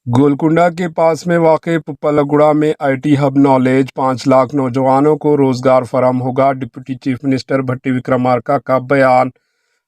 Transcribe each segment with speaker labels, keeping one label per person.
Speaker 1: گولکنڈہ کے پاس میں واقع پپالگوڑہ میں I T hub knowledge 5 lakh نوجوانوں کو روزگار فراہم ہوگا۔ ڈپٹی چیف منسٹر بھٹی وکرمارکا کا بیان۔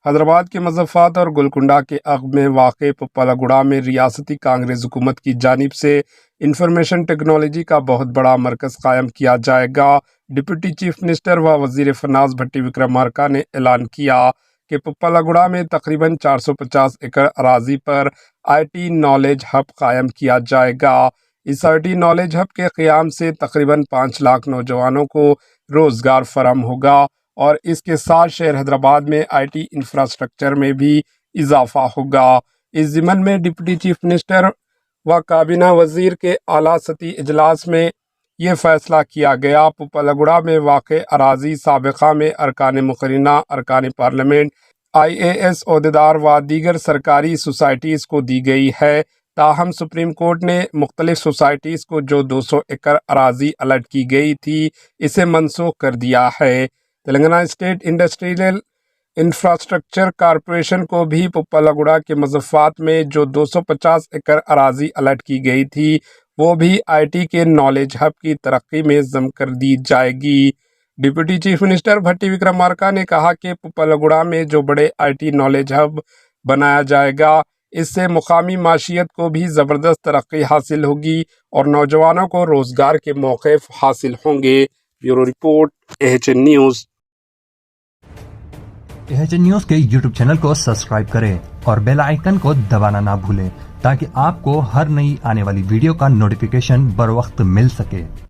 Speaker 1: حیدرآباد کے مظفرآباد اور گولکنڈہ کے عقب میں واقع پپالگوڑہ میں ریاستی کانگریس حکومت کی جانب سے انفارمیشن ٹیکنالوجی کا بہت بڑا مرکز قائم کیا جائے گا۔ ڈپٹی چیف منسٹر و وزیر فنانس بھٹی وکرمارکا نے اعلان کیا کہ پپالگوڑہ میں تقریباً 450 ایکڑ اراضی پر آئی ٹی نالج ہب قائم کیا جائے گا۔ اس آئی ٹی نالج ہب کے قیام سے تقریباً 5 لاکھ نوجوانوں کو روزگار فراہم ہوگا اور اس کے ساتھ شہر حیدرآباد میں آئی ٹی انفراسٹرکچر میں بھی اضافہ ہوگا۔ اس ضمن میں ڈپٹی چیف منسٹر و کابینہ وزیر کے اعلیٰ سطحی اجلاس میں یہ فیصلہ کیا گیا۔ پپالگوڑہ میں واقع اراضی سابقہ میں ارکان مقررینہ، ارکان پارلیمنٹ، IAS عہدیدار و دیگر سرکاری سوسائٹیز کو دی گئی ہے۔ تاہم سپریم کورٹ نے مختلف سوسائٹیز کو جو 200 ایکڑ اراضی الاٹ کی گئی تھی اسے منسوخ کر دیا ہے۔ Telangana state industrial infrastructure corporation کو بھی پپالگوڑہ کے مظفرآباد میں جو 250 ایکڑ اراضی الاٹ کی گئی تھی وہ بھی آئی ٹی کے نالج ہب کی ترقی میں ضم کر دی جائے گی۔ ڈپٹی چیف منسٹر بھٹی وکرمارکا نے کہا کہ پپالگوڑہ میں جو بڑے آئی ٹی نالج ہب بنایا جائے گا اس سے مقامی معیشت کو بھی زبردست ترقی حاصل ہوگی اور نوجوانوں کو روزگار کے موقع حاصل ہوں گے۔ Bureau report AHN news.
Speaker 2: AHN news کے YouTube چینل کو سبسکرائب کریں اور بیل آئیکن کو دبانا نہ بھولیں تاکہ آپ کو ہر نئی آنے والی ویڈیو کا نوٹیفیکیشن بر وقت مل سکے۔